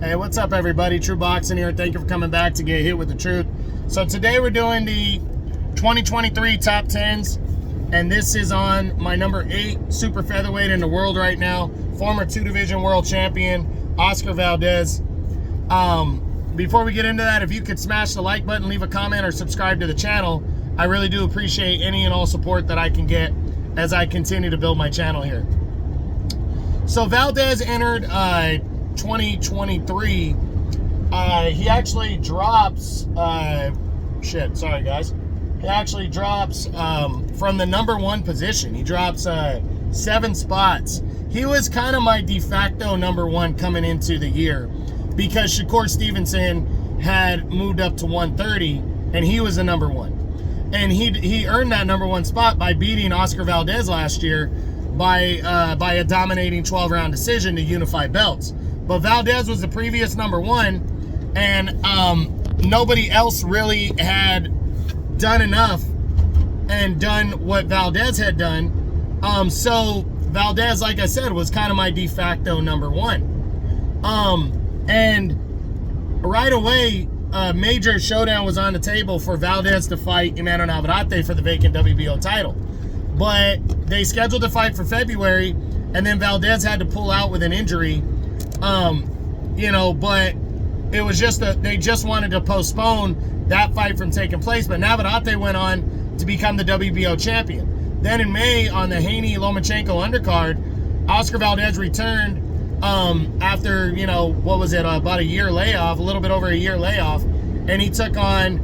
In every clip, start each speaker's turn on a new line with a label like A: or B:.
A: Hey, what's up, everybody? True Boxing here. Thank you for coming back to get hit with the truth. So today we're doing the 2023 top 10s, and this is on my number 8 super featherweight in the world right now, former 2-division world champion, Oscar Valdez. Before we get into that, if you could smash the like button, leave a comment, or subscribe to the channel, I really do appreciate any and all support that I can get as I continue to build my channel here. So Valdez entered 2023. He actually drops sorry guys, he actually drops from the number 1 position. He drops 7 spots. He was kind of my de facto number 1 coming into the year, because Shakur Stevenson had moved up to 130 and he was the number 1, and he earned that number 1 spot by beating Oscar Valdez last year by a dominating 12-round decision to unify belts. But Valdez was the previous number 1, and nobody else really had done enough and done what Valdez had done. So Valdez, like I said, was kind of my de facto number 1. And right away, a major showdown was on the table for Valdez to fight Emmanuel Navarrete for the vacant WBO title. But they scheduled the fight for February, and then Valdez had to pull out with an injury. But it was just they just wanted to postpone that fight from taking place. But Navarrete went on to become the WBO champion. Then in May, on the Haney-Lomachenko undercard, Oscar Valdez returned after, about a year layoff, a little bit over a year layoff, and he took on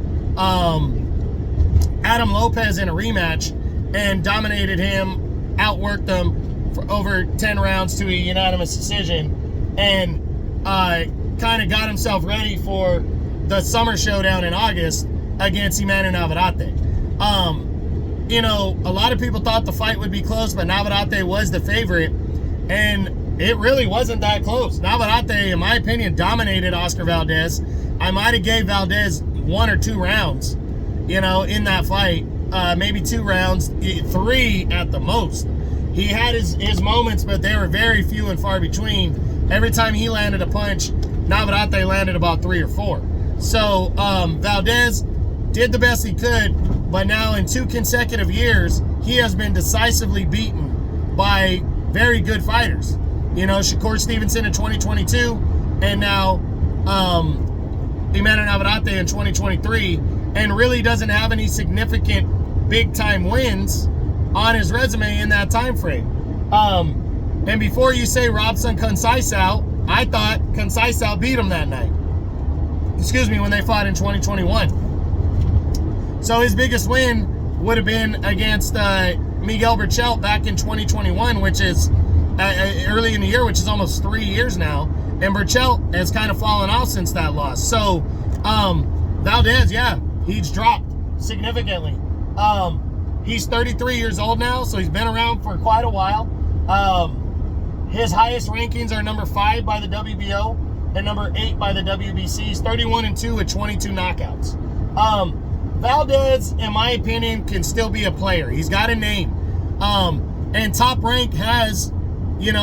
A: Adam Lopez in a rematch and dominated him, outworked him for over 10 rounds to a unanimous decision, and kind of got himself ready for the summer showdown in August against Emmanuel Navarrete. A lot of people thought the fight would be close, but Navarrete was the favorite, and it really wasn't that close. Navarrete, in my opinion, dominated Oscar Valdez. I might have gave Valdez 1 or 2 rounds, in that fight. Maybe 2 rounds, 3 at the most. He had his moments, but they were very few and far between. Every time he landed a punch, Navarrete landed about 3 or 4. So Valdez did the best he could, but now in 2 consecutive years, he has been decisively beaten by very good fighters. Shakur Stevenson in 2022, and now Emmanuel Navarrete in 2023, and really doesn't have any significant big-time wins on his resume in that time frame. And before you say Robson Conceição, I thought Conceição beat him that night. When they fought in 2021. So his biggest win would have been against Miguel Berchelt back in 2021, which is early in the year, which is almost 3 years now. And Berchelt has kind of fallen off since that loss. So Valdez, he's dropped significantly. He's 33 years old now, so he's been around for quite a while. His highest rankings are number 5 by the WBO and number 8 by the WBC. He's 31-2 with 22 knockouts. Valdez, in my opinion, can still be a player. He's got a name. And Top Rank has, 2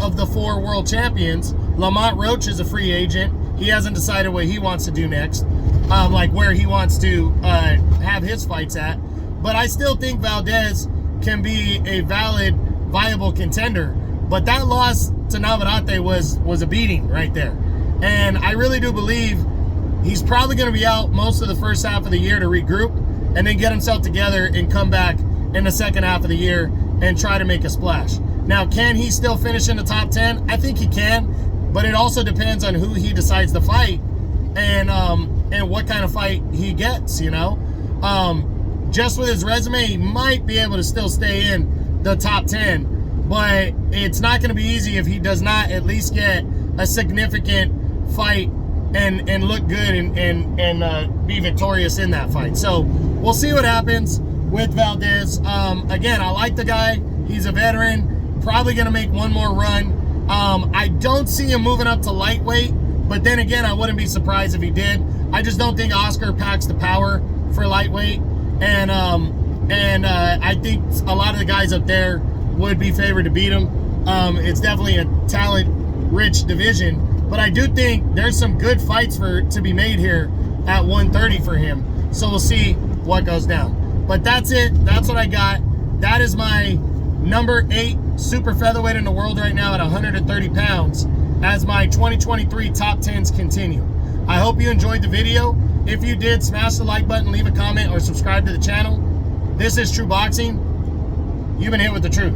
A: of the 4 world champions. Lamont Roach is a free agent. He hasn't decided what he wants to do next. Where he wants to have his fights at. But I still think Valdez can be a viable contender. But that loss to Navarrete was a beating right there. And I really do believe he's probably going to be out most of the first half of the year to regroup and then get himself together and come back in the second half of the year and try to make a splash. Now, can he still finish in the top 10? I think he can, but it also depends on who he decides to fight and what kind of fight he gets, Just with his resume, he might be able to still stay in the top 10, but it's not going to be easy if he does not at least get a significant fight and look good and be victorious in that fight. So we'll see what happens with Valdez. Again, I like the guy. He's a veteran, probably going to make one more run. I don't see him moving up to lightweight, but then again, I wouldn't be surprised if he did. I just don't think Oscar packs the power for lightweight, and I think a lot of the guys up there would be favored to beat him. It's definitely a talent-rich division, But I do think there's some good fights to be made here at 130 for him. So we'll see what goes down. But that's it. That's what I got. That is my number 8 super featherweight in the world right now at 130 pounds as my 2023 top 10s continue. I hope you enjoyed the video. If you did, smash the like button, leave a comment, or subscribe to the channel. This is True Boxing. You've been hit with the truth.